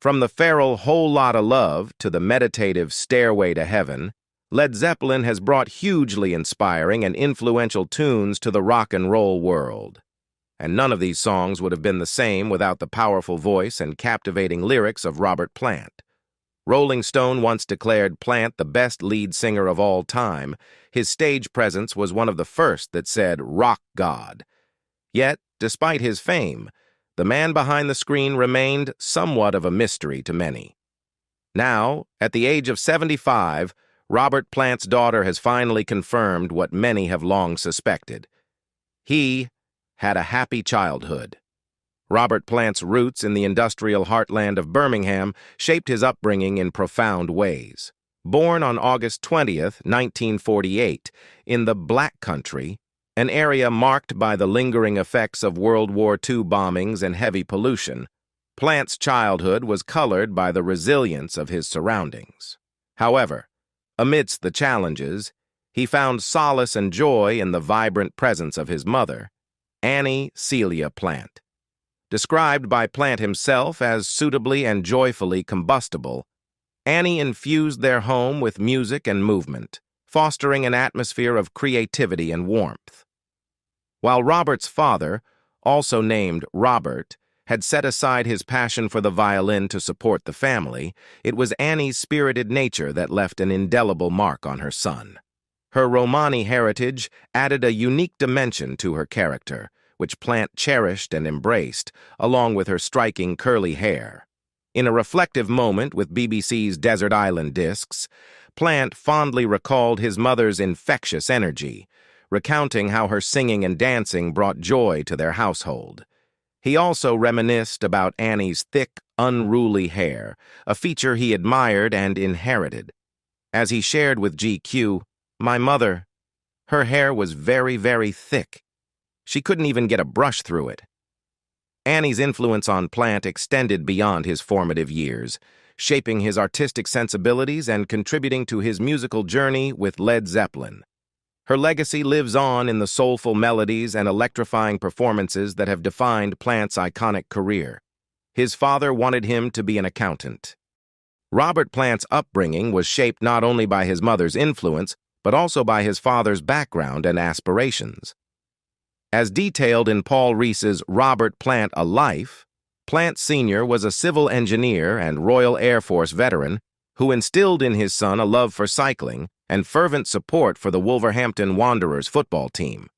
From the feral Whole Lotta Love to the meditative Stairway to Heaven, Led Zeppelin has brought hugely inspiring and influential tunes to the rock and roll world. And none of these songs would have been the same without the powerful voice and captivating lyrics of Robert Plant. Rolling Stone once declared Plant the best lead singer of all time. His stage presence was one of the first that said "rock god." Yet, despite his fame, the man behind the screen remained somewhat of a mystery to many. Now, at the age of 75, Robert Plant's daughter has finally confirmed what many have long suspected. He had a happy childhood. Robert Plant's roots in the industrial heartland of Birmingham shaped his upbringing in profound ways. Born on August 20th, 1948, in the Black Country, an area marked by the lingering effects of World War II bombings and heavy pollution, Plant's childhood was colored by the resilience of his surroundings. However, amidst the challenges, he found solace and joy in the vibrant presence of his mother, Annie Celia Plant. Described by Plant himself as suitably and joyfully combustible, Annie infused their home with music and movement, fostering an atmosphere of creativity and warmth. While Robert's father, also named Robert, had set aside his passion for the violin to support the family, it was Annie's spirited nature that left an indelible mark on her son. Her Romani heritage added a unique dimension to her character, which Plant cherished and embraced, along with her striking curly hair. In a reflective moment with BBC's Desert Island Discs, Plant fondly recalled his mother's infectious energy, recounting how her singing and dancing brought joy to their household. He also reminisced about Annie's thick, unruly hair, a feature he admired and inherited. As he shared with GQ, "My mother, her hair was very, very thick. She couldn't even get a brush through it." Annie's influence on Plant extended beyond his formative years, shaping his artistic sensibilities and contributing to his musical journey with Led Zeppelin. Her legacy lives on in the soulful melodies and electrifying performances that have defined Plant's iconic career. His father wanted him to be an accountant. Robert Plant's upbringing was shaped not only by his mother's influence, but also by his father's background and aspirations. As detailed in Paul Rees's Robert Plant: A Life, Plant Sr. was a civil engineer and Royal Air Force veteran who instilled in his son a love for cycling and fervent support for the Wolverhampton Wanderers football team.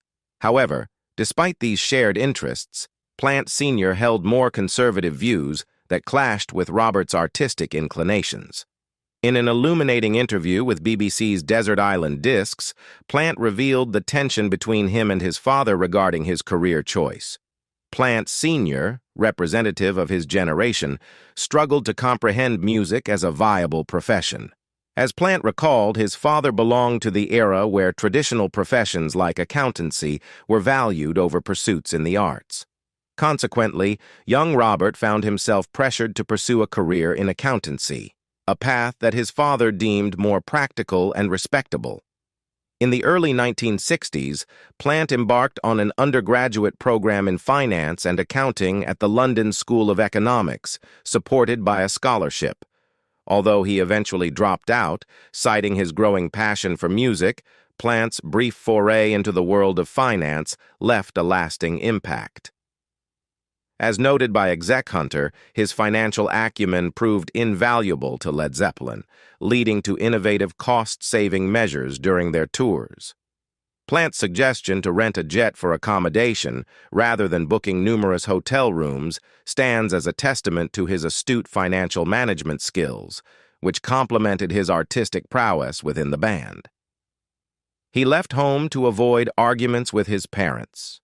However, despite these shared interests, Plant Sr. held more conservative views that clashed with Robert's artistic inclinations. In an illuminating interview with BBC's Desert Island Discs, Plant revealed the tension between him and his father regarding his career choice. Plant Sr., representative of his generation, struggled to comprehend music as a viable profession. As Plant recalled, his father belonged to the era where traditional professions like accountancy were valued over pursuits in the arts. Consequently, young Robert found himself pressured to pursue a career in accountancy, a path that his father deemed more practical and respectable. In the early 1960s, Plant embarked on an undergraduate program in finance and accounting at the London School of Economics, supported by a scholarship. Although he eventually dropped out, citing his growing passion for music, Plant's brief foray into the world of finance left a lasting impact. As noted by Exec Hunter, his financial acumen proved invaluable to Led Zeppelin, leading to innovative cost-saving measures during their tours. Plant's suggestion to rent a jet for accommodation, rather than booking numerous hotel rooms, stands as a testament to his astute financial management skills, which complemented his artistic prowess within the band. He left home to avoid arguments with his parents.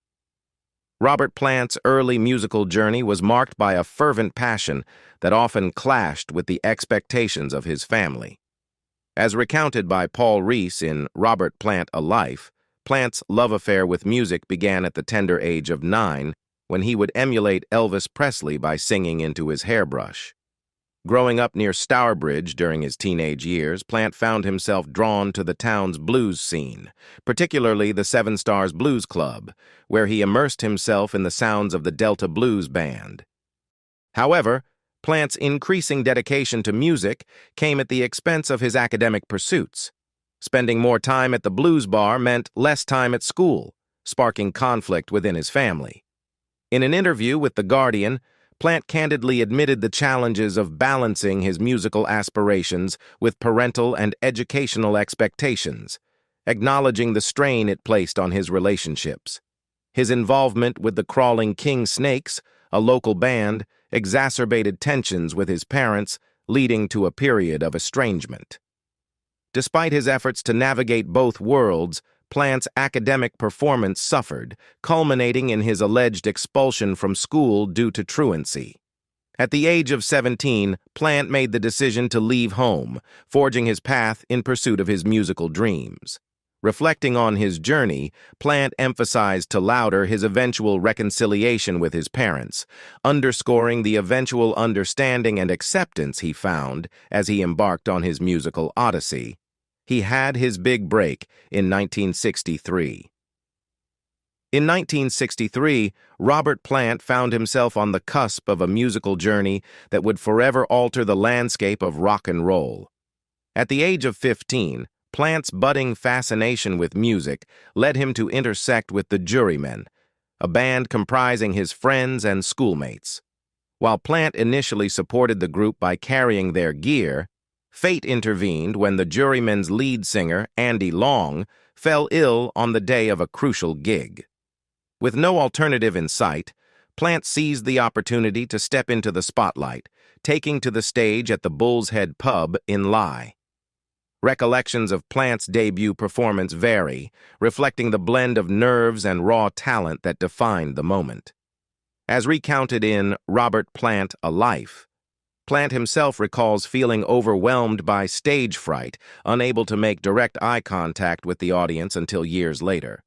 Robert Plant's early musical journey was marked by a fervent passion that often clashed with the expectations of his family. As recounted by Paul Rees in Robert Plant: A Life, Plant's love affair with music began at the tender age of 9, when he would emulate Elvis Presley by singing into his hairbrush. Growing up near Stourbridge during his teenage years, Plant found himself drawn to the town's blues scene, particularly the Seven Stars Blues Club, where he immersed himself in the sounds of the Delta Blues Band. However, Plant's increasing dedication to music came at the expense of his academic pursuits. Spending more time at the blues bar meant less time at school, sparking conflict within his family. In an interview with The Guardian, Plant candidly admitted the challenges of balancing his musical aspirations with parental and educational expectations, acknowledging the strain it placed on his relationships. His involvement with the Crawling King Snakes, a local band, exacerbated tensions with his parents, leading to a period of estrangement. Despite his efforts to navigate both worlds, Plant's academic performance suffered, culminating in his alleged expulsion from school due to truancy. At the age of 17, Plant made the decision to leave home, forging his path in pursuit of his musical dreams. Reflecting on his journey, Plant emphasized to Louder his eventual reconciliation with his parents, underscoring the eventual understanding and acceptance he found as he embarked on his musical odyssey. He had his big break in 1963. In 1963, Robert Plant found himself on the cusp of a musical journey that would forever alter the landscape of rock and roll. At the age of 15, Plant's budding fascination with music led him to intersect with the Jurymen, a band comprising his friends and schoolmates. While Plant initially supported the group by carrying their gear, fate intervened when the Jurymen's lead singer, Andy Long, fell ill on the day of a crucial gig. With no alternative in sight, Plant seized the opportunity to step into the spotlight, taking to the stage at the Bull's Head Pub in Lye. Recollections of Plant's debut performance vary, reflecting the blend of nerves and raw talent that defined the moment. As recounted in Robert Plant, A Life, Plant himself recalls feeling overwhelmed by stage fright, unable to make direct eye contact with the audience until years later.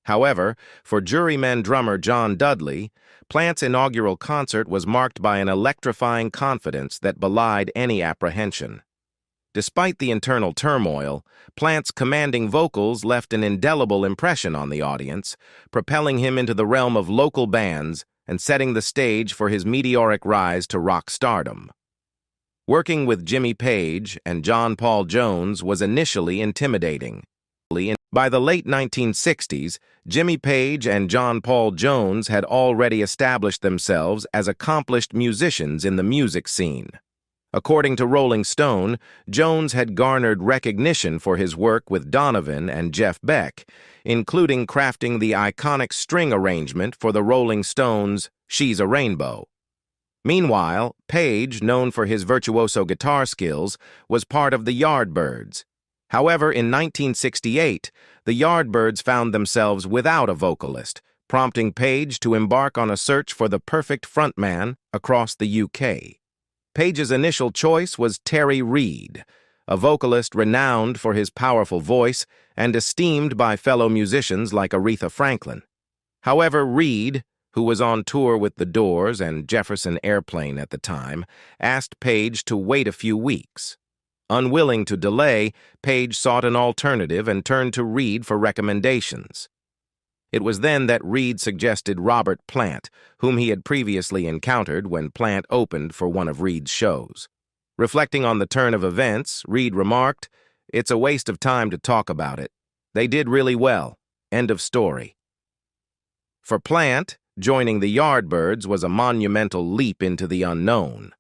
However, for Jurymen drummer John Dudley, Plant's inaugural concert was marked by an electrifying confidence that belied any apprehension. Despite the internal turmoil, Plant's commanding vocals left an indelible impression on the audience, propelling him into the realm of local bands and setting the stage for his meteoric rise to rock stardom. Working with Jimmy Page and John Paul Jones was initially intimidating. By the late 1960s, Jimmy Page and John Paul Jones had already established themselves as accomplished musicians in the music scene. According to Rolling Stone, Jones had garnered recognition for his work with Donovan and Jeff Beck, including crafting the iconic string arrangement for the Rolling Stones' She's a Rainbow. Meanwhile, Page, known for his virtuoso guitar skills, was part of the Yardbirds. However, in 1968, the Yardbirds found themselves without a vocalist, prompting Page to embark on a search for the perfect frontman across the UK. Page's initial choice was Terry Reid, a vocalist renowned for his powerful voice and esteemed by fellow musicians like Aretha Franklin. However, Reid, who was on tour with The Doors and Jefferson Airplane at the time, asked Page to wait a few weeks. Unwilling to delay, Page sought an alternative and turned to Reid for recommendations. It was then that Reid suggested Robert Plant, whom he had previously encountered when Plant opened for one of Reid's shows. Reflecting on the turn of events, Reid remarked, "It's a waste of time to talk about it. They did really well. End of story." For Plant, joining the Yardbirds was a monumental leap into the unknown.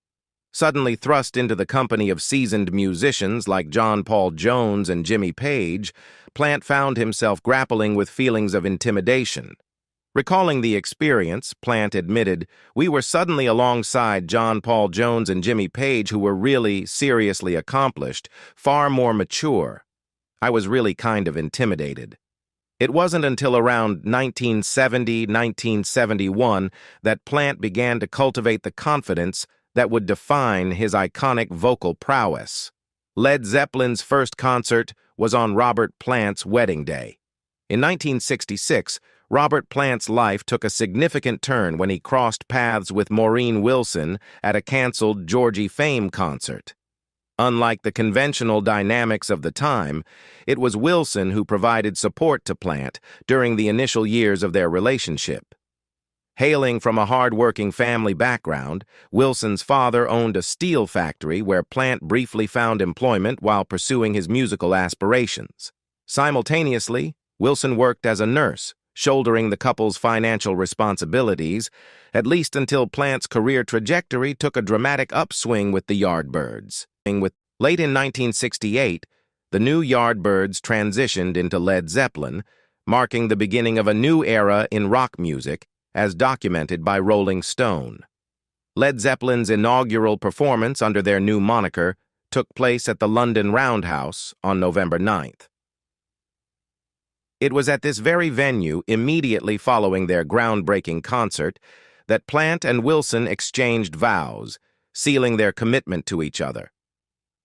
Suddenly thrust into the company of seasoned musicians like John Paul Jones and Jimmy Page, Plant found himself grappling with feelings of intimidation. Recalling the experience, Plant admitted, "We were suddenly alongside John Paul Jones and Jimmy Page, who were really seriously accomplished, far more mature. I was really kind of intimidated." It wasn't until around 1970-1971 that Plant began to cultivate the confidence that would define his iconic vocal prowess. Led Zeppelin's first concert was on Robert Plant's wedding day. In 1966, Robert Plant's life took a significant turn when he crossed paths with Maureen Wilson at a canceled Georgie Fame concert. Unlike the conventional dynamics of the time, it was Wilson who provided support to Plant during the initial years of their relationship. Hailing from a hard-working family background, Wilson's father owned a steel factory where Plant briefly found employment while pursuing his musical aspirations. Simultaneously, Wilson worked as a nurse, shouldering the couple's financial responsibilities, at least until Plant's career trajectory took a dramatic upswing with the Yardbirds. Late in 1968, the new Yardbirds transitioned into Led Zeppelin, marking the beginning of a new era in rock music, as documented by Rolling Stone. Led Zeppelin's inaugural performance under their new moniker took place at the London Roundhouse on November 9th. It was at this very venue, immediately following their groundbreaking concert, that Plant and Wilson exchanged vows, sealing their commitment to each other.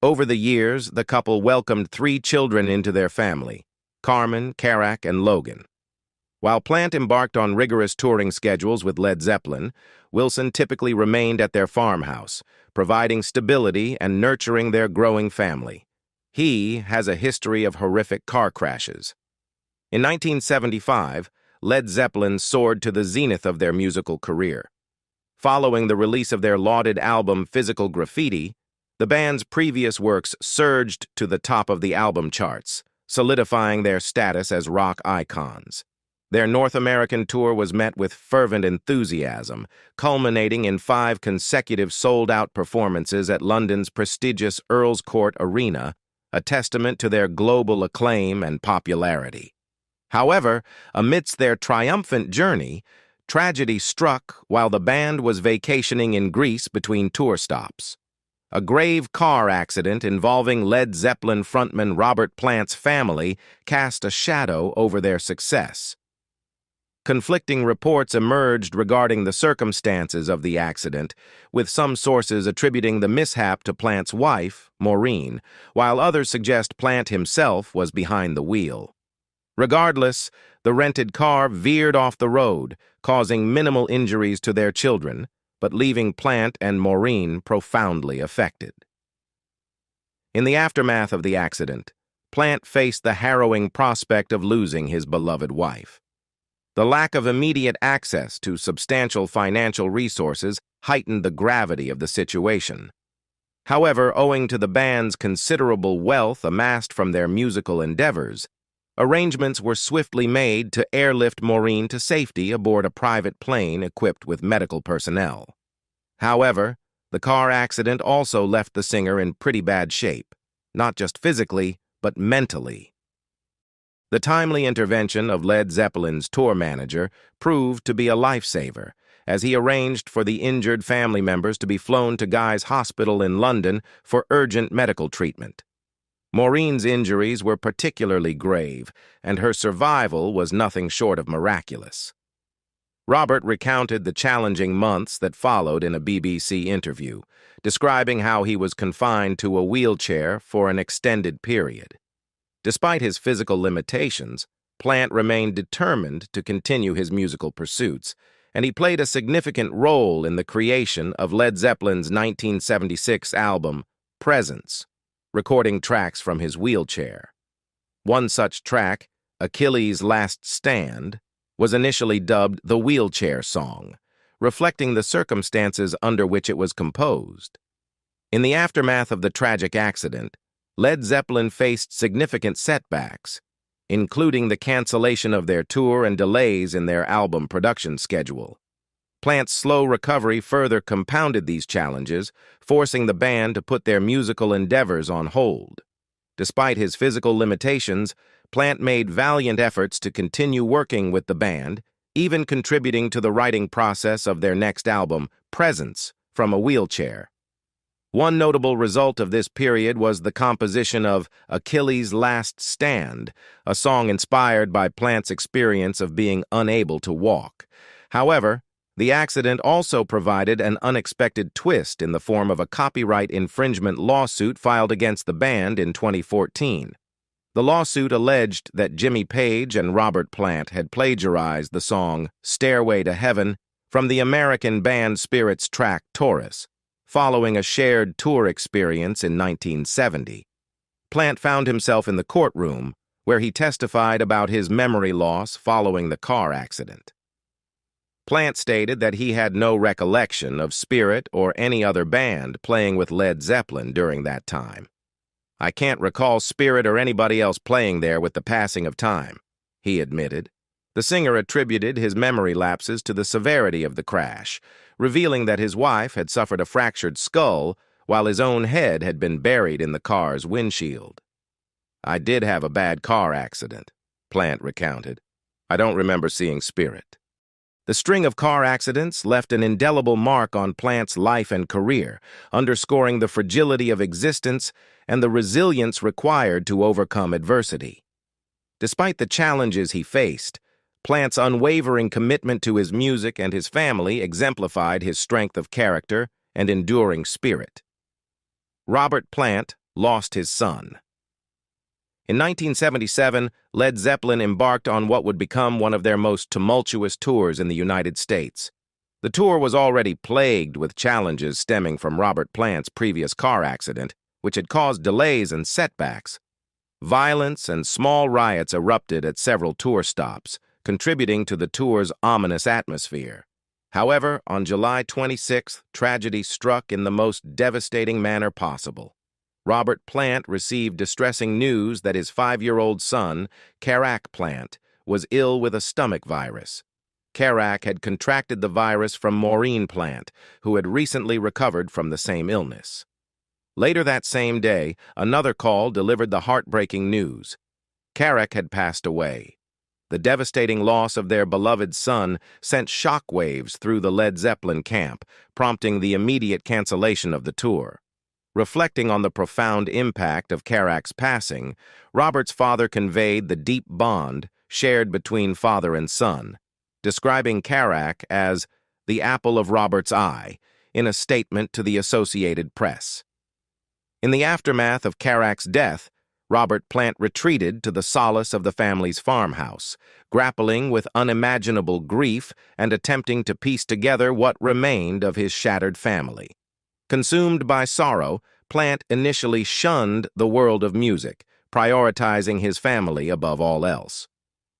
Over the years, the couple welcomed 3 children into their family: Carmen, Karak, and Logan. While Plant embarked on rigorous touring schedules with Led Zeppelin, Wilson typically remained at their farmhouse, providing stability and nurturing their growing family. He has a history of horrific car crashes. In 1975, Led Zeppelin soared to the zenith of their musical career. Following the release of their lauded album Physical Graffiti, the band's previous works surged to the top of the album charts, solidifying their status as rock icons. Their North American tour was met with fervent enthusiasm, culminating in 5 consecutive sold-out performances at London's prestigious Earl's Court Arena, a testament to their global acclaim and popularity. However, amidst their triumphant journey, tragedy struck while the band was vacationing in Greece between tour stops. A grave car accident involving Led Zeppelin frontman Robert Plant's family cast a shadow over their success. Conflicting reports emerged regarding the circumstances of the accident, with some sources attributing the mishap to Plant's wife, Maureen, while others suggest Plant himself was behind the wheel. Regardless, the rented car veered off the road, causing minimal injuries to their children, but leaving Plant and Maureen profoundly affected. In the aftermath of the accident, Plant faced the harrowing prospect of losing his beloved wife. The lack of immediate access to substantial financial resources heightened the gravity of the situation. However, owing to the band's considerable wealth amassed from their musical endeavors, arrangements were swiftly made to airlift Maureen to safety aboard a private plane equipped with medical personnel. However, the car accident also left the singer in pretty bad shape, not just physically, but mentally. The timely intervention of Led Zeppelin's tour manager proved to be a lifesaver, as he arranged for the injured family members to be flown to Guy's Hospital in London for urgent medical treatment. Maureen's injuries were particularly grave, and her survival was nothing short of miraculous. Robert recounted the challenging months that followed in a BBC interview, describing how he was confined to a wheelchair for an extended period. Despite his physical limitations, Plant remained determined to continue his musical pursuits, and he played a significant role in the creation of Led Zeppelin's 1976 album, Presence, recording tracks from his wheelchair. One such track, Achilles' Last Stand, was initially dubbed the Wheelchair Song, reflecting the circumstances under which it was composed. In the aftermath of the tragic accident, Led Zeppelin faced significant setbacks, including the cancellation of their tour and delays in their album production schedule. Plant's slow recovery further compounded these challenges, forcing the band to put their musical endeavors on hold. Despite his physical limitations, Plant made valiant efforts to continue working with the band, even contributing to the writing process of their next album, Presence, from a wheelchair. One notable result of this period was the composition of Achilles' Last Stand, a song inspired by Plant's experience of being unable to walk. However, the accident also provided an unexpected twist in the form of a copyright infringement lawsuit filed against the band in 2014. The lawsuit alleged that Jimmy Page and Robert Plant had plagiarized the song Stairway to Heaven from the American band Spirit's track Taurus, following a shared tour experience in 1970. Plant found himself in the courtroom, where he testified about his memory loss following the car accident. Plant stated that he had no recollection of Spirit or any other band playing with Led Zeppelin during that time. "I can't recall Spirit or anybody else playing there with the passing of time," he admitted. The singer attributed his memory lapses to the severity of the crash, revealing that his wife had suffered a fractured skull while his own head had been buried in the car's windshield. "I did have a bad car accident," Plant recounted. "I don't remember seeing Spirit." The string of car accidents left an indelible mark on Plant's life and career, underscoring the fragility of existence and the resilience required to overcome adversity. Despite the challenges he faced, Plant's unwavering commitment to his music and his family exemplified his strength of character and enduring spirit. Robert Plant lost his son. In 1977, Led Zeppelin embarked on what would become one of their most tumultuous tours in the United States. The tour was already plagued with challenges stemming from Robert Plant's previous car accident, which had caused delays and setbacks. Violence and small riots erupted at several tour stops, contributing to the tour's ominous atmosphere. However, on July 26th, tragedy struck in the most devastating manner possible. Robert Plant received distressing news that his 5-year-old son, Carac Plant, was ill with a stomach virus. Carac had contracted the virus from Maureen Plant, who had recently recovered from the same illness. Later that same day, another call delivered the heartbreaking news. Carac had passed away. The devastating loss of their beloved son sent shockwaves through the Led Zeppelin camp, prompting the immediate cancellation of the tour. Reflecting on the profound impact of Carac's passing, Robert's father conveyed the deep bond shared between father and son, describing Carac as the apple of Robert's eye in a statement to the Associated Press. In the aftermath of Carac's death, Robert Plant retreated to the solace of the family's farmhouse, grappling with unimaginable grief and attempting to piece together what remained of his shattered family. Consumed by sorrow, Plant initially shunned the world of music, prioritizing his family above all else.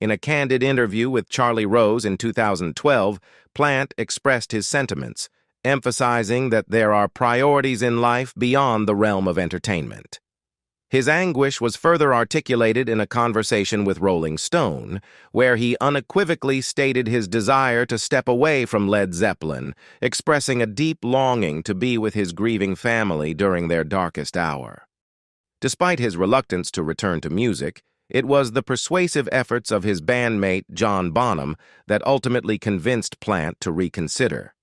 In a candid interview with Charlie Rose in 2012, Plant expressed his sentiments, emphasizing that there are priorities in life beyond the realm of entertainment. His anguish was further articulated in a conversation with Rolling Stone, where he unequivocally stated his desire to step away from Led Zeppelin, expressing a deep longing to be with his grieving family during their darkest hour. Despite his reluctance to return to music, it was the persuasive efforts of his bandmate John Bonham that ultimately convinced Plant to reconsider.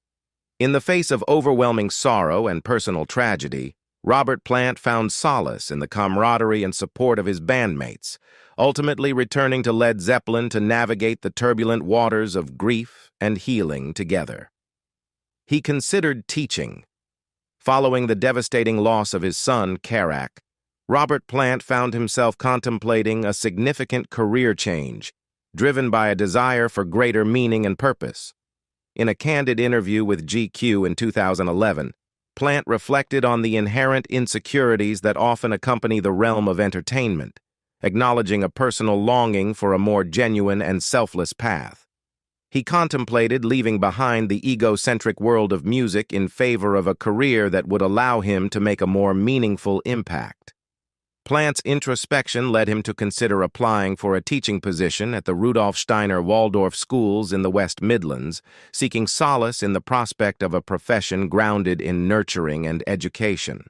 In the face of overwhelming sorrow and personal tragedy, Robert Plant found solace in the camaraderie and support of his bandmates, ultimately returning to Led Zeppelin to navigate the turbulent waters of grief and healing together. He considered teaching. Following the devastating loss of his son, Carac, Robert Plant found himself contemplating a significant career change, driven by a desire for greater meaning and purpose. In a candid interview with GQ in 2011, Plant reflected on the inherent insecurities that often accompany the realm of entertainment, acknowledging a personal longing for a more genuine and selfless path. He contemplated leaving behind the egocentric world of music in favor of a career that would allow him to make a more meaningful impact. Plant's introspection led him to consider applying for a teaching position at the Rudolf Steiner Waldorf schools in the West Midlands, seeking solace in the prospect of a profession grounded in nurturing and education.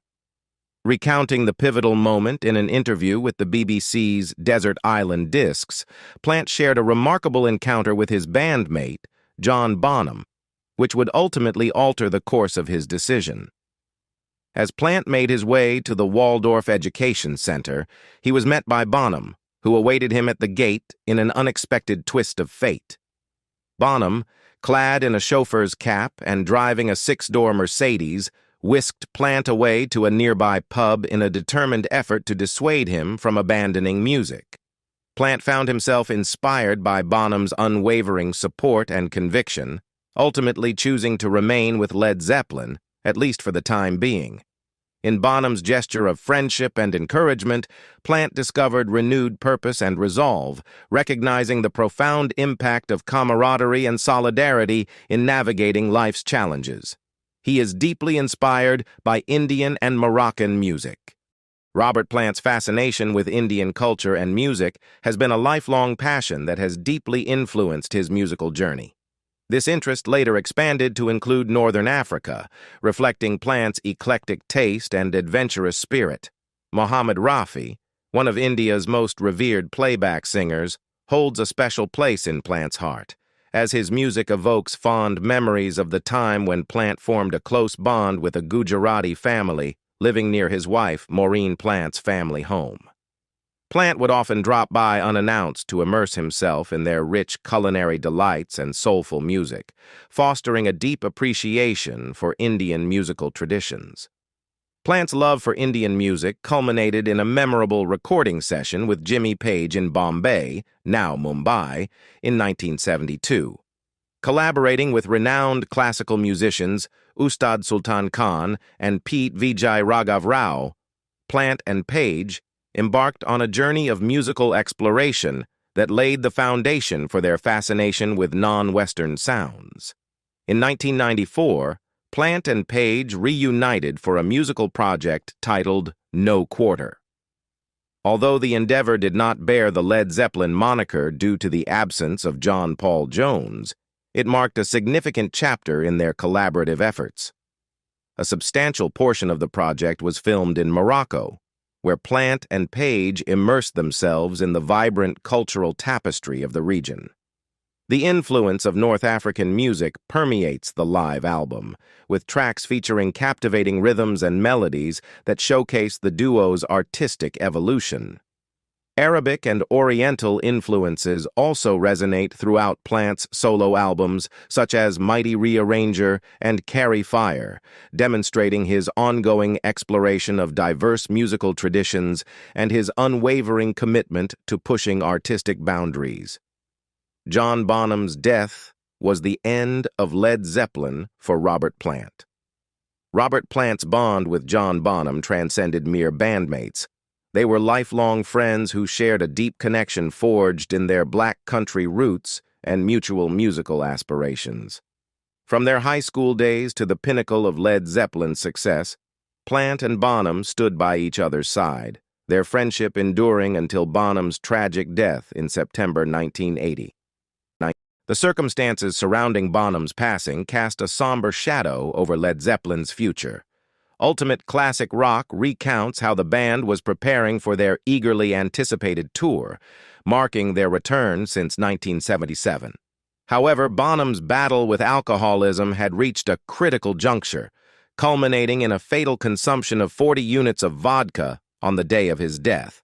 Recounting the pivotal moment in an interview with the BBC's Desert Island Discs, Plant shared a remarkable encounter with his bandmate, John Bonham, which would ultimately alter the course of his decision. As Plant made his way to the Waldorf Education Center, he was met by Bonham, who awaited him at the gate in an unexpected twist of fate. Bonham, clad in a chauffeur's cap and driving a 6-door Mercedes, whisked Plant away to a nearby pub in a determined effort to dissuade him from abandoning music. Plant found himself inspired by Bonham's unwavering support and conviction, ultimately choosing to remain with Led Zeppelin, at least for the time being. In Bonham's gesture of friendship and encouragement, Plant discovered renewed purpose and resolve, recognizing the profound impact of camaraderie and solidarity in navigating life's challenges. He is deeply inspired by Indian and Moroccan music. Robert Plant's fascination with Indian culture and music has been a lifelong passion that has deeply influenced his musical journey. This interest later expanded to include Northern Africa, reflecting Plant's eclectic taste and adventurous spirit. Mohammed Rafi, one of India's most revered playback singers, holds a special place in Plant's heart, as his music evokes fond memories of the time when Plant formed a close bond with a Gujarati family living near his wife Maureen Plant's family home. Plant would often drop by unannounced to immerse himself in their rich culinary delights and soulful music, fostering a deep appreciation for Indian musical traditions. Plant's love for Indian music culminated in a memorable recording session with Jimmy Page in Bombay, now Mumbai, in 1972. Collaborating with renowned classical musicians Ustad Sultan Khan and Pete Vijay Raghav Rao, Plant and Page embarked on a journey of musical exploration that laid the foundation for their fascination with non-Western sounds. In 1994, Plant and Page reunited for a musical project titled No Quarter. Although the endeavor did not bear the Led Zeppelin moniker due to the absence of John Paul Jones, it marked a significant chapter in their collaborative efforts. A substantial portion of the project was filmed in Morocco, where Plant and Page immersed themselves in the vibrant cultural tapestry of the region. The influence of North African music permeates the live album, with tracks featuring captivating rhythms and melodies that showcase the duo's artistic evolution. Arabic and Oriental influences also resonate throughout Plant's solo albums, such as Mighty Rearranger and Carry Fire, demonstrating his ongoing exploration of diverse musical traditions and his unwavering commitment to pushing artistic boundaries. John Bonham's death was the end of Led Zeppelin for Robert Plant. Robert Plant's bond with John Bonham transcended mere bandmates. They were lifelong friends who shared a deep connection forged in their black country roots and mutual musical aspirations. From their high school days to the pinnacle of Led Zeppelin's success, Plant and Bonham stood by each other's side, their friendship enduring until Bonham's tragic death in September 1980. The circumstances surrounding Bonham's passing cast a somber shadow over Led Zeppelin's future. Ultimate Classic Rock recounts how the band was preparing for their eagerly anticipated tour, marking their return since 1977. However, Bonham's battle with alcoholism had reached a critical juncture, culminating in a fatal consumption of 40 units of vodka on the day of his death.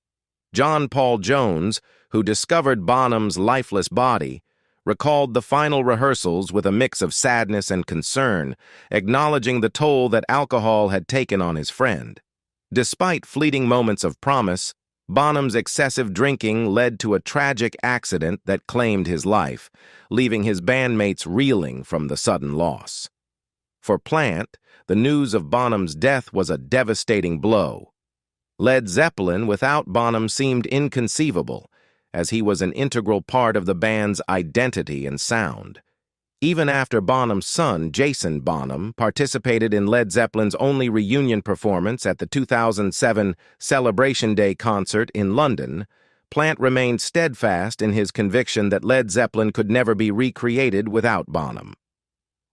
John Paul Jones, who discovered Bonham's lifeless body, recalled the final rehearsals with a mix of sadness and concern, acknowledging the toll that alcohol had taken on his friend. Despite fleeting moments of promise, Bonham's excessive drinking led to a tragic accident that claimed his life, leaving his bandmates reeling from the sudden loss. For Plant, the news of Bonham's death was a devastating blow. Led Zeppelin without Bonham seemed inconceivable, as he was an integral part of the band's identity and sound. Even after Bonham's son, Jason Bonham, participated in Led Zeppelin's only reunion performance at the 2007 Celebration Day concert in London, Plant remained steadfast in his conviction that Led Zeppelin could never be recreated without Bonham.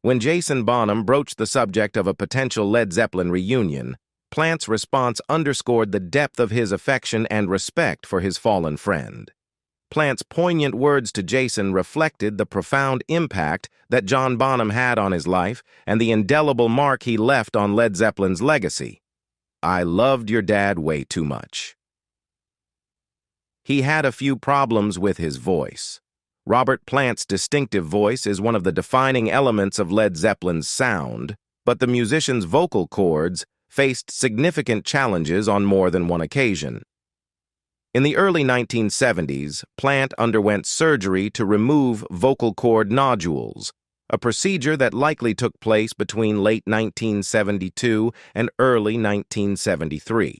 When Jason Bonham broached the subject of a potential Led Zeppelin reunion, Plant's response underscored the depth of his affection and respect for his fallen friend. Plant's poignant words to Jason reflected the profound impact that John Bonham had on his life and the indelible mark he left on Led Zeppelin's legacy. "I loved your dad way too much." He had a few problems with his voice. Robert Plant's distinctive voice is one of the defining elements of Led Zeppelin's sound, but the musician's vocal cords faced significant challenges on more than one occasion. In the early 1970s, Plant underwent surgery to remove vocal cord nodules, a procedure that likely took place between late 1972 and early 1973.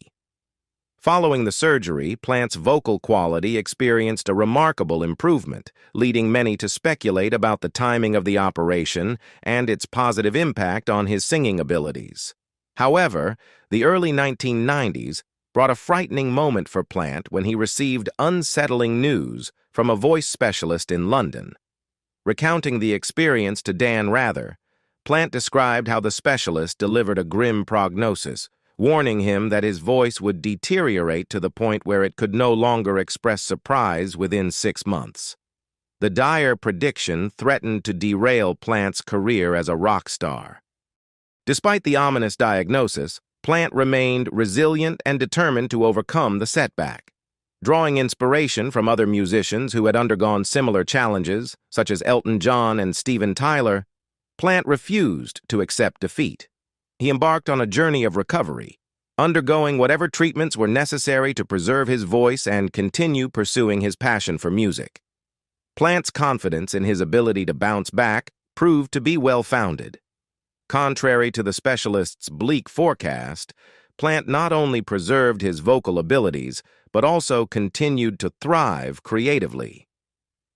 Following the surgery, Plant's vocal quality experienced a remarkable improvement, leading many to speculate about the timing of the operation and its positive impact on his singing abilities. However, the early 1990s brought a frightening moment for Plant when he received unsettling news from a voice specialist in London. Recounting the experience to Dan Rather, Plant described how the specialist delivered a grim prognosis, warning him that his voice would deteriorate to the point where it could no longer express surprise within 6 months. The dire prediction threatened to derail Plant's career as a rock star. Despite the ominous diagnosis, Plant remained resilient and determined to overcome the setback. Drawing inspiration from other musicians who had undergone similar challenges, such as Elton John and Steven Tyler, Plant refused to accept defeat. He embarked on a journey of recovery, undergoing whatever treatments were necessary to preserve his voice and continue pursuing his passion for music. Plant's confidence in his ability to bounce back proved to be well-founded. Contrary to the specialist's bleak forecast, Plant not only preserved his vocal abilities, but also continued to thrive creatively.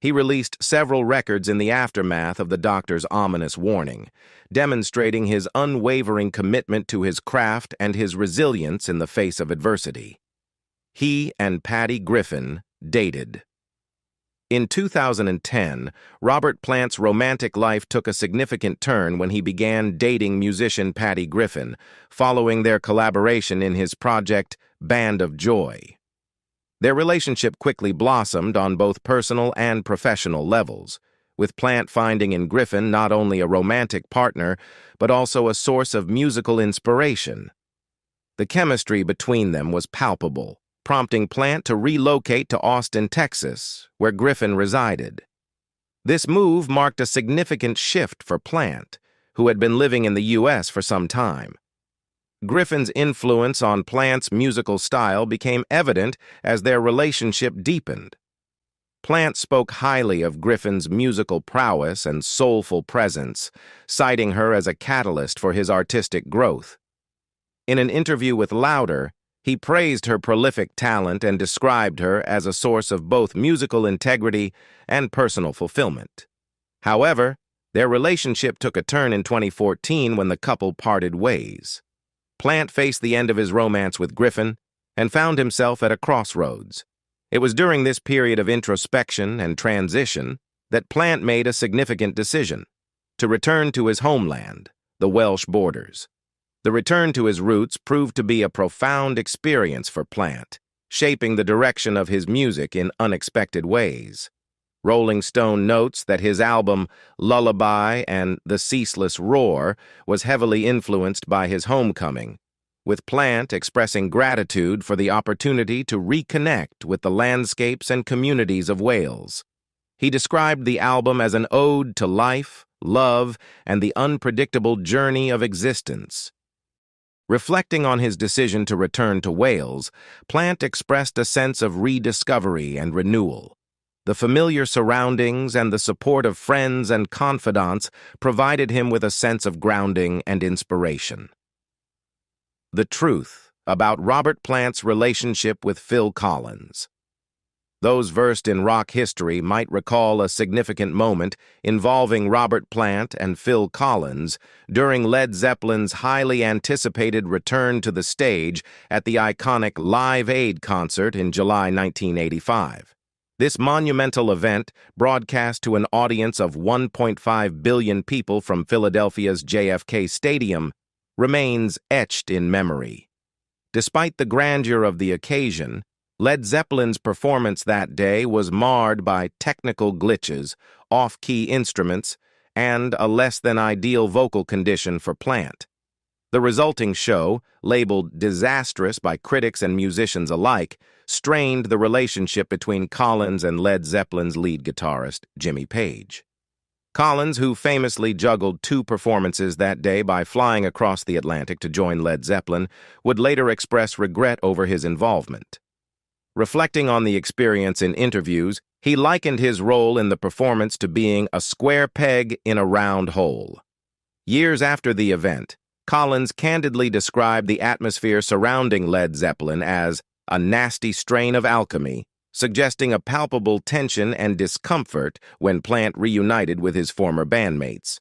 He released several records in the aftermath of the doctor's ominous warning, demonstrating his unwavering commitment to his craft and his resilience in the face of adversity. He and Patty Griffin dated. In 2010, Robert Plant's romantic life took a significant turn when he began dating musician Patty Griffin, following their collaboration in his project Band of Joy. Their relationship quickly blossomed on both personal and professional levels, with Plant finding in Griffin not only a romantic partner, but also a source of musical inspiration. The chemistry between them was palpable, prompting Plant to relocate to Austin, Texas, where Griffin resided. This move marked a significant shift for Plant, who had been living in the U.S. for some time. Griffin's influence on Plant's musical style became evident as their relationship deepened. Plant spoke highly of Griffin's musical prowess and soulful presence, citing her as a catalyst for his artistic growth. In an interview with Louder, he praised her prolific talent and described her as a source of both musical integrity and personal fulfillment. However, their relationship took a turn in 2014 when the couple parted ways. Plant faced the end of his romance with Griffin and found himself at a crossroads. It was during this period of introspection and transition that Plant made a significant decision: to return to his homeland, the Welsh borders. The return to his roots proved to be a profound experience for Plant, shaping the direction of his music in unexpected ways. Rolling Stone notes that his album Lullaby and The Ceaseless Roar was heavily influenced by his homecoming, with Plant expressing gratitude for the opportunity to reconnect with the landscapes and communities of Wales. He described the album as an ode to life, love, and the unpredictable journey of existence. Reflecting on his decision to return to Wales, Plant expressed a sense of rediscovery and renewal. The familiar surroundings and the support of friends and confidants provided him with a sense of grounding and inspiration. The truth about Robert Plant's relationship with Phil Collins. Those versed in rock history might recall a significant moment involving Robert Plant and Phil Collins during Led Zeppelin's highly anticipated return to the stage at the iconic Live Aid concert in July 1985. This monumental event, broadcast to an audience of 1.5 billion people from Philadelphia's JFK Stadium, remains etched in memory. Despite the grandeur of the occasion, Led Zeppelin's performance that day was marred by technical glitches, off-key instruments, and a less-than-ideal vocal condition for Plant. The resulting show, labeled disastrous by critics and musicians alike, strained the relationship between Collins and Led Zeppelin's lead guitarist, Jimmy Page. Collins, who famously juggled 2 performances that day by flying across the Atlantic to join Led Zeppelin, would later express regret over his involvement. Reflecting on the experience in interviews, He likened his role in the performance to being a square peg in a round hole. Years after the event, Collins candidly described the atmosphere surrounding Led Zeppelin as a nasty strain of alchemy, suggesting a palpable tension and discomfort when Plant reunited with his former bandmates.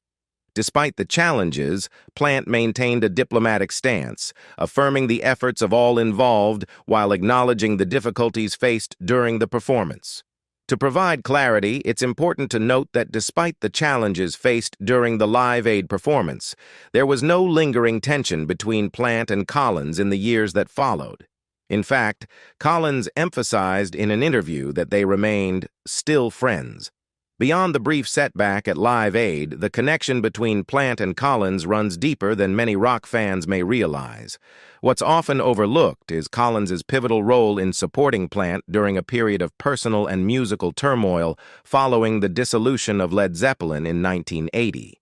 Despite the challenges, Plant maintained a diplomatic stance, affirming the efforts of all involved while acknowledging the difficulties faced during the performance. To provide clarity, it's important to note that despite the challenges faced during the Live Aid performance, there was no lingering tension between Plant and Collins in the years that followed. In fact, Collins emphasized in an interview that they remained still friends. Beyond the brief setback at Live Aid, the connection between Plant and Collins runs deeper than many rock fans may realize. What's often overlooked is Collins's pivotal role in supporting Plant during a period of personal and musical turmoil following the dissolution of Led Zeppelin in 1980.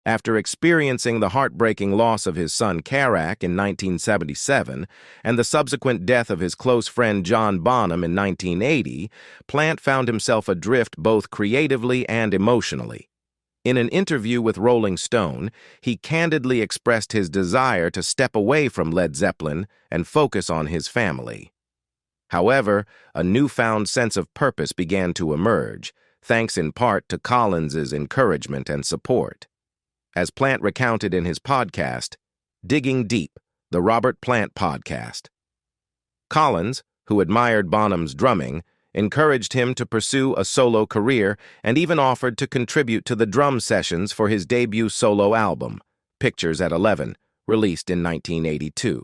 After experiencing the heartbreaking loss of his son Carrack in 1977 and the subsequent death of his close friend John Bonham in 1980, Plant found himself adrift both creatively and emotionally. In an interview with Rolling Stone, he candidly expressed his desire to step away from Led Zeppelin and focus on his family. However, a newfound sense of purpose began to emerge, thanks in part to Collins's encouragement and support. As Plant recounted in his podcast, Digging Deep, the Robert Plant Podcast. Collins, who admired Bonham's drumming, encouraged him to pursue a solo career and even offered to contribute to the drum sessions for his debut solo album, Pictures at 11, released in 1982.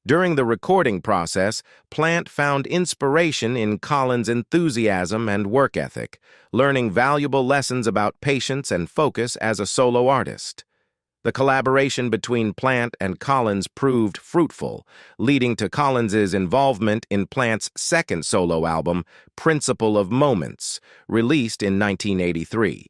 During the recording process, Plant found inspiration in Collins' enthusiasm and work ethic, learning valuable lessons about patience and focus as a solo artist. The collaboration between Plant and Collins proved fruitful, leading to Collins's involvement in Plant's second solo album, Principle of Moments, released in 1983.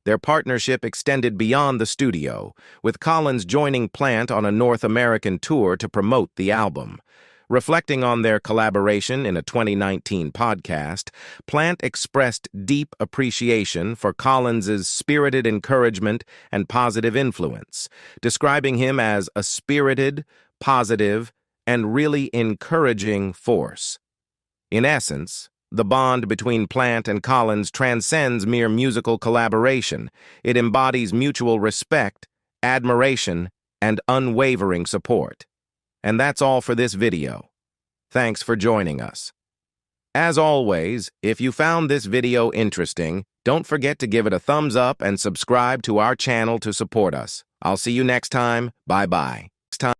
Their partnership extended beyond the studio, with Collins joining Plant on a North American tour to promote the album. Reflecting on their collaboration in a 2019 podcast, Plant expressed deep appreciation for Collins's spirited encouragement and positive influence, describing him as a spirited, positive, and really encouraging force. In essence, the bond between Plant and Collins transcends mere musical collaboration. It embodies mutual respect, admiration, and unwavering support. And that's all for this video. Thanks for joining us. As always, if you found this video interesting, don't forget to give it a thumbs up and subscribe to our channel to support us. I'll see you next time. Bye-bye.